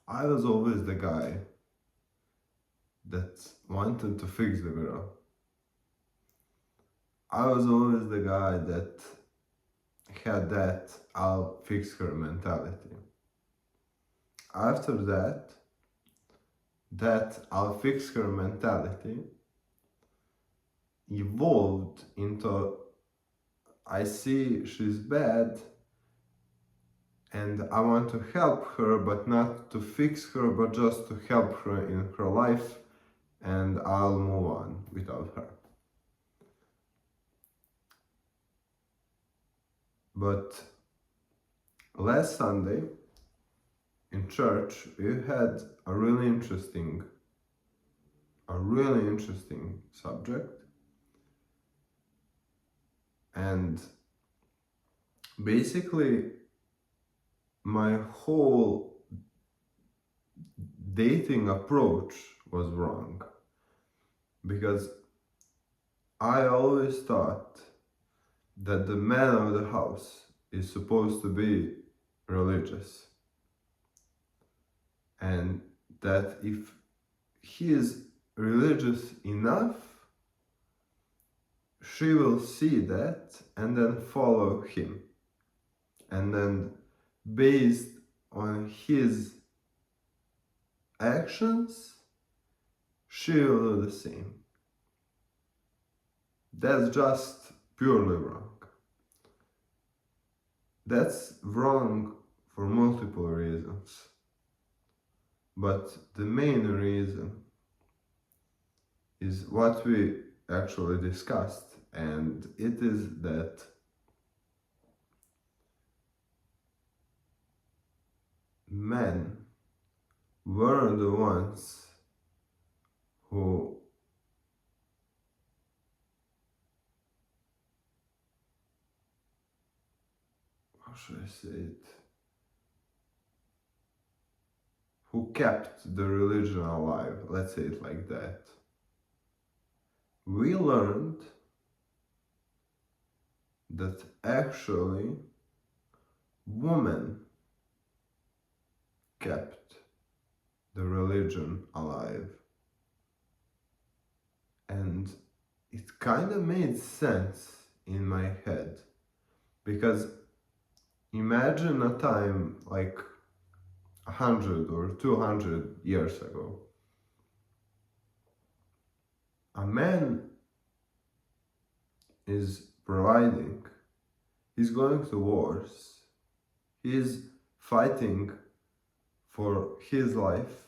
I was always the guy that wanted to fix the girl. I was always the guy that had that I'll fix her mentality. After that I'll fix her mentality evolved into I see she's bad and I want to help her, but not to fix her, but just to help her in her life, and I'll move on without her. But last Sunday in church, we had a really interesting subject, and basically my whole dating approach was wrong, because I always thought that the man of the house is supposed to be religious, and that if he is religious enough, she will see that and then follow him, and then based on his actions she will do the same. That's just purely wrong. That's wrong for multiple reasons, but the main reason is what we actually discussed, and it is that men were the ones who how should I say it? Who kept the religion alive, let's say it like that. We learned that actually women kept the religion alive. And it kind of made sense in my head, because imagine a time like 100 or 200 years ago. A man is providing, he's going to wars, he's fighting for his life,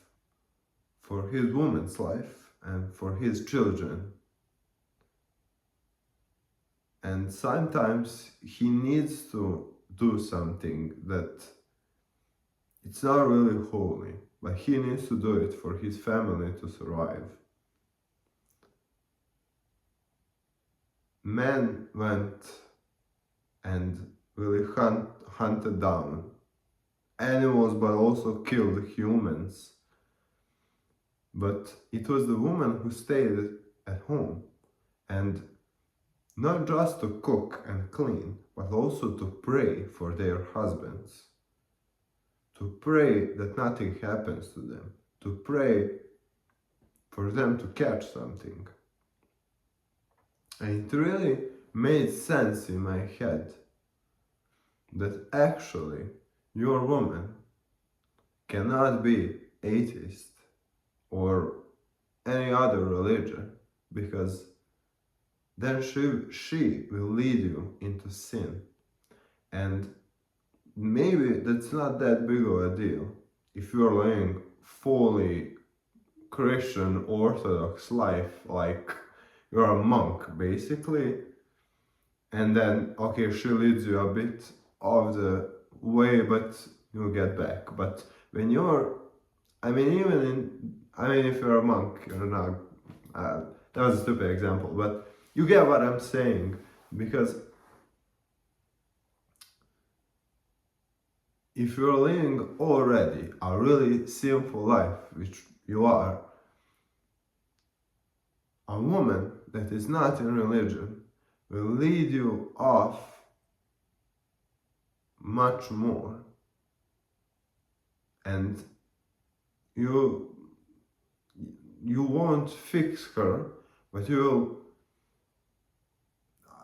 for his woman's life, and for his children. And sometimes he needs to do something that it's not really holy, but he needs to do it for his family to survive. Men went and really hunted down animals, but also killed humans. But it was the woman who stayed at home, and not just to cook and clean, but also to pray for their husbands, to pray that nothing happens to them, to pray for them to catch something. And it really made sense in my head that actually your woman cannot be atheist or any other religion, because then she will lead you into sin. And maybe that's not that big of a deal if you're living fully Christian orthodox life, like you're a monk basically, and then okay, she leads you a bit of the way, but you'll get back. But when you're, if you're a monk, you're not, that was a stupid example, but you get what I'm saying, because if you're living already a really sinful life, which you are, a woman that is not in religion will lead you off much more. And you you won't fix her, but you'll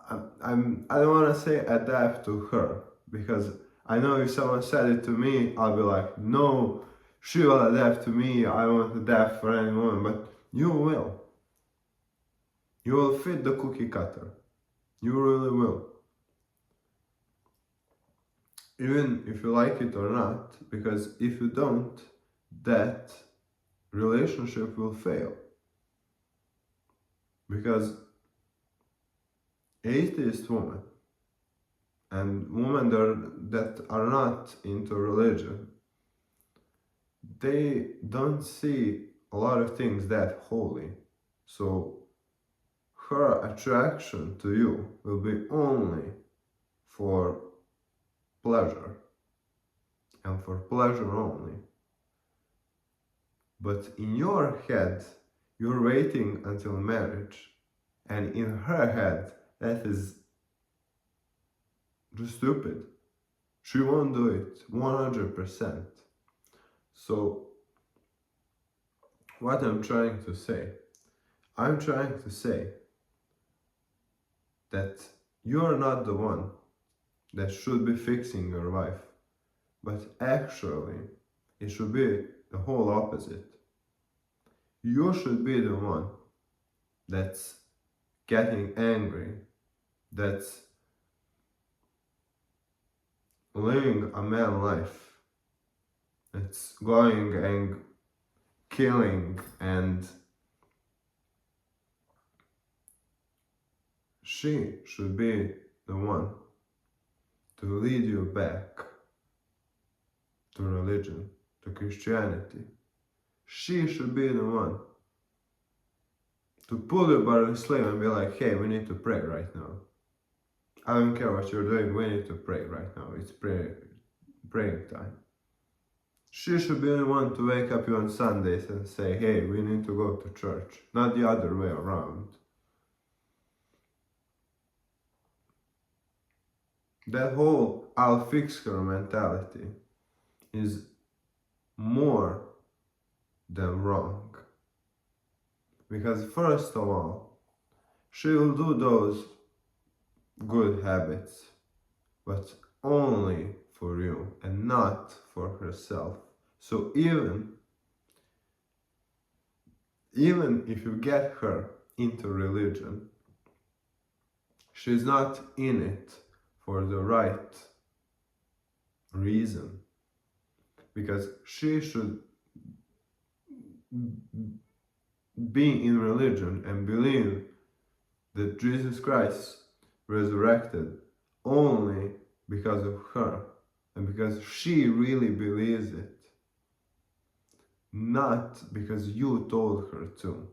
I don't want to say adapt to her, because I know if someone said it to me, I'll be like, no, she will adapt to me, I won't adapt for any woman. But you will. You will fit the cookie cutter. You really will. Even if you like it or not, because if you don't, that relationship will fail. Because atheist women and women that are not into religion, they don't see a lot of things that holy. So her attraction to you will be only for pleasure and for pleasure only. But in your head, you're waiting until marriage, and in her head, that is just stupid. She won't do it 100%. So, what I'm trying to say, I'm trying to say that you're not the one that should be fixing your wife, but actually, it should be the whole opposite. You should be the one that's getting angry, that's living a man life, that's going and killing, and she should be the one to lead you back to religion, to Christianity. She should be the one to pull you by the sleeve and be like, hey, we need to pray right now. I don't care what you're doing, we need to pray right now. It's praying time. She should be the one to wake up you on Sundays and say, hey, we need to go to church, not the other way around. That whole I'll fix her mentality is more than wrong. Because first of all, she will do those good habits, but only for you and not for herself. So even if you get her into religion, she's not in it for the right reason, because she should be in religion and believe that Jesus Christ resurrected only because of her and because she really believes it, not because you told her to.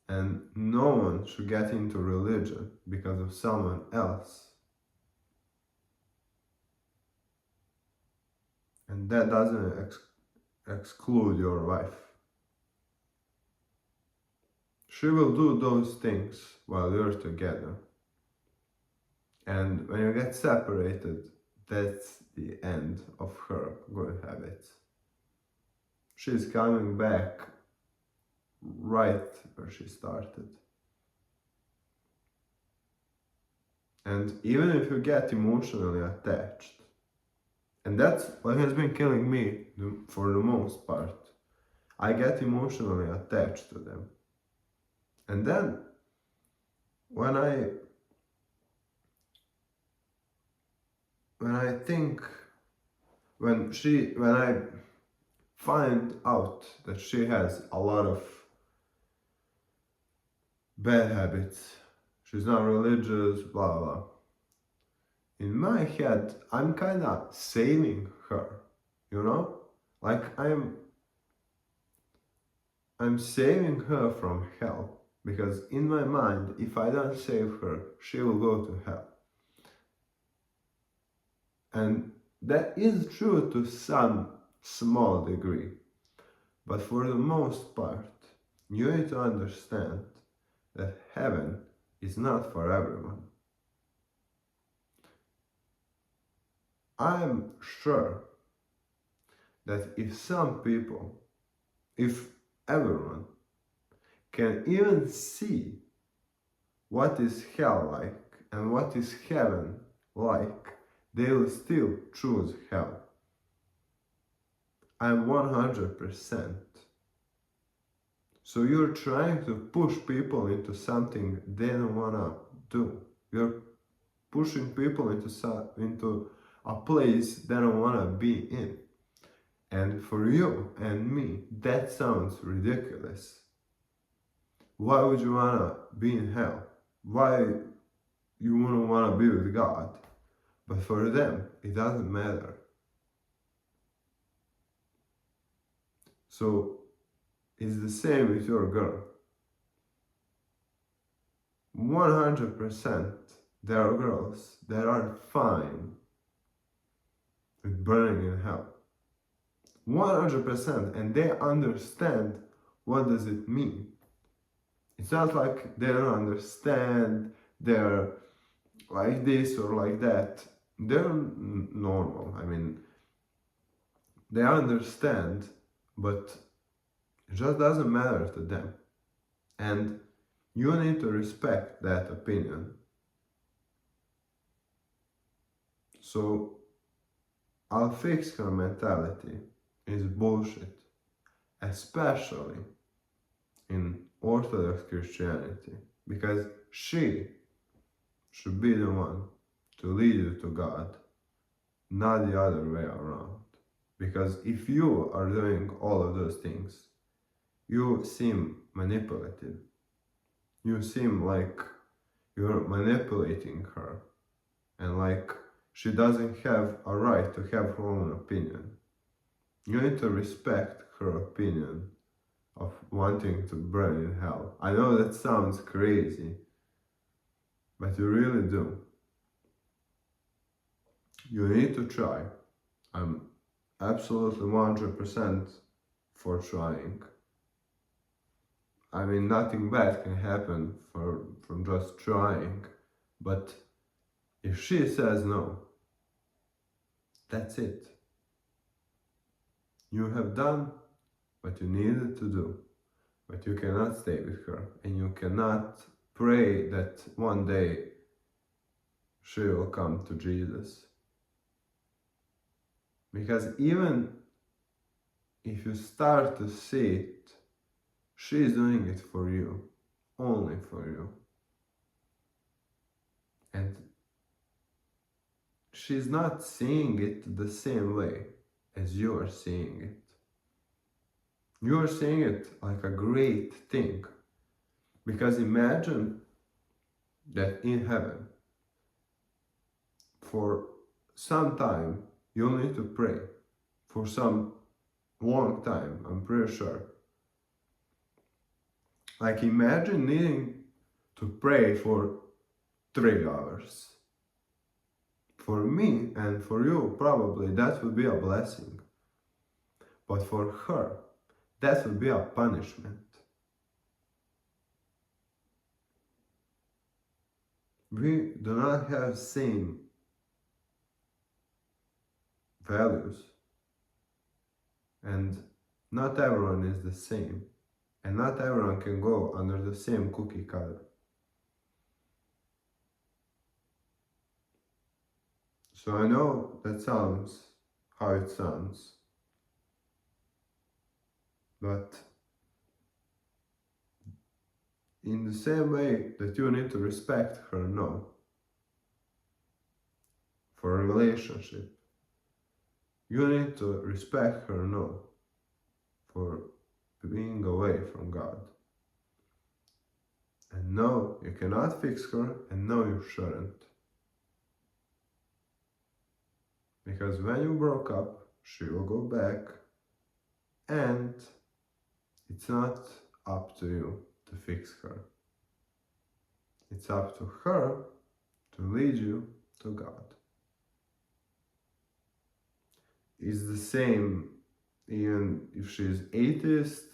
And no one should get into religion because of someone else. And that doesn't exclude your wife. She will do those things while you're together. And when you get separated, that's the end of her good habits. She's coming back right where she started. And even if you get emotionally attached, and that's what has been killing me for the most part, I get emotionally attached to them. And then when I find out that she has a lot of bad habits, she's not religious, blah blah. In my head, I'm kind of saving her, you know? Like I'm saving her from hell, because in my mind, if I don't save her, she will go to hell. And that is true to some small degree, but for the most part, you need to understand that heaven is not for everyone. I'm sure that if some people, if everyone can even see what is hell like and what is heaven like, they will still choose hell. I'm 100%. So you're trying to push people into something they don't wanna do. You're pushing people into a place they don't wanna be in. And for you and me, that sounds ridiculous. Why would you wanna be in hell? Why you wouldn't wanna be with God? But for them, it doesn't matter. So it's the same with your girl. 100% there are girls that are fine with burning in hell. 100%, and they understand what does it mean. It's not like they don't understand, they're like this or like that. They're normal. I mean, they understand, but it just doesn't matter to them. And you need to respect that opinion. So, I'll fix her mentality is bullshit, especially in orthodox Christianity, because she should be the one to lead you to God, not the other way around. Because if you are doing all of those things, you seem manipulative. You seem like you're manipulating her, and like she doesn't have a right to have her own opinion. You need to respect her opinion of wanting to burn in hell. I know that sounds crazy, but you really do. You need to try. I'm absolutely 100% for trying. I mean, nothing bad can happen from just trying, but if she says no, that's it. You have done what you needed to do, but you cannot stay with her, and you cannot pray that one day she will come to Jesus. Because even if you start to see it, she is doing it for you, only for you. And she's not seeing it the same way as you are seeing it. You are seeing it like a great thing. Because imagine that in heaven, for some time, you'll need to pray. For some long time, I'm pretty sure. Like imagine needing to pray for 3 hours. For me and for you, probably that would be a blessing. But for her, that would be a punishment. We do not have same values, and not everyone is the same, and not everyone can go under the same cookie cutter. So I know that sounds how it sounds, but in the same way that you need to respect her no for a relationship, you need to respect her no for being away from God. And no, you cannot fix her, and no, you shouldn't. Because when you broke up, she will go back, and it's not up to you to fix her. It's up to her to lead you to God. It's the same even if she's atheist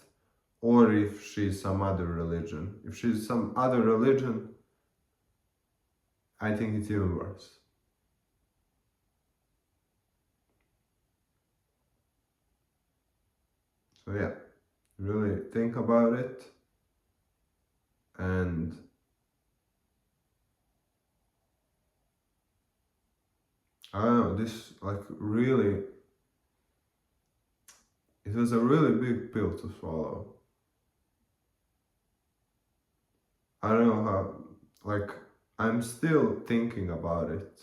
or if she's some other religion. If she's some other religion, I think it's even worse. So yeah, really think about it, and I don't know, this like really, it was a really big pill to swallow. I don't know how, like, I'm still thinking about it,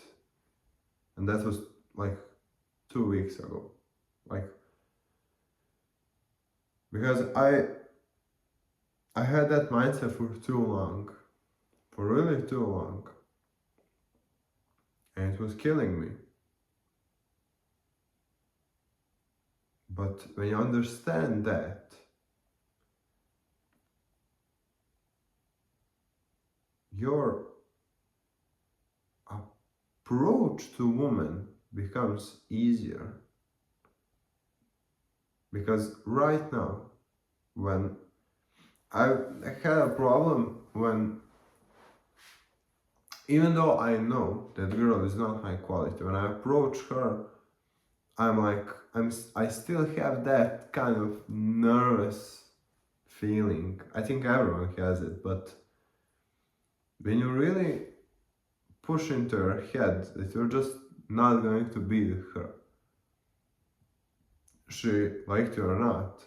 and that was like 2 weeks ago. Like, because I had that mindset for too long, for really too long, and it was killing me. But when you understand that, your approach to women becomes easier. Because right now, when I had a problem when, even though I know that girl is not high quality, when I approach her, I'm like, I still have that kind of nervous feeling. I think everyone has it, but when you really push into her head that you're just not going to be with her, she liked you or not,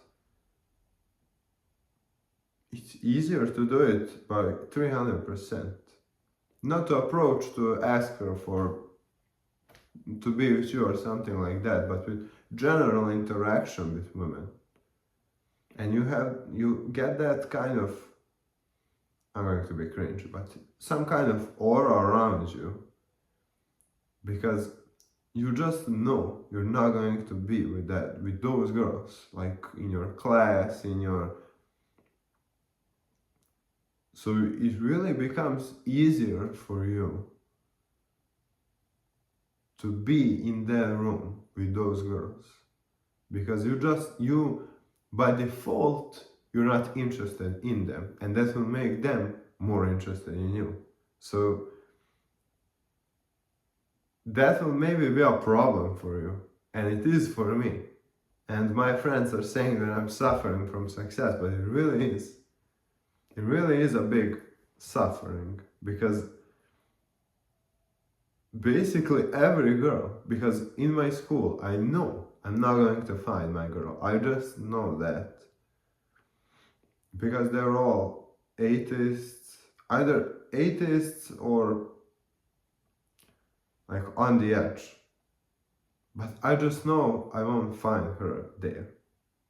it's easier to do it by 300%. Not to approach to ask her for to be with you or something like that, but with general interaction with women. And you get that kind of, I'm going to be cringe, but some kind of aura around you, because you just know you're not going to be with those girls, like in your class, in your, so it really becomes easier for you to be in that room with those girls, because you by default you're not interested in them, and that will make them more interested in you. So that will maybe be a problem for you, and it is for me. And my friends are saying that I'm suffering from success, but it really is. It really is a big suffering, because basically every girl, because in my school I know I'm not going to find my girl. I just know that. Because they're all atheists, either atheists or like on the edge. But I just know I won't find her there.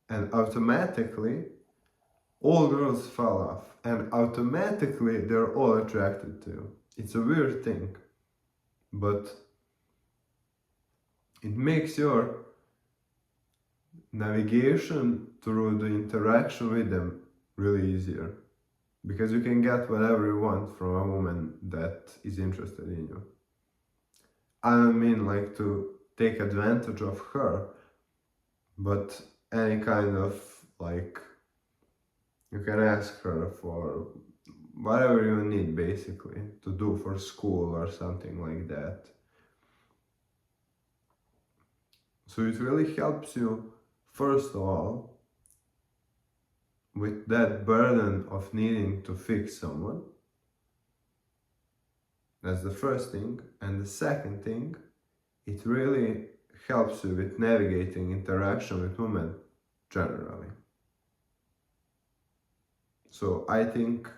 And automatically, all girls fall off. And automatically, they're all attracted to you. It's a weird thing. But it makes your navigation through the interaction with them really easier. Because you can get whatever you want from a woman that is interested in you. I don't mean like to take advantage of her, but any kind of like, you can ask her for whatever you need basically to do for school or something like that. So it really helps you, first of all, with that burden of needing to fix someone. That's the first thing. And the second thing, it really helps you with navigating interaction with women generally. So I think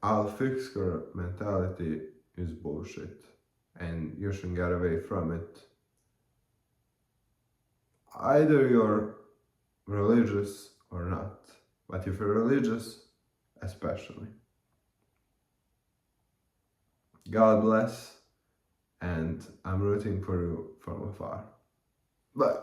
I'll fix her mentality is bullshit, and you should get away from it. Either you're religious or not, but if you're religious, especially. God bless, and I'm rooting for you from afar. Bye.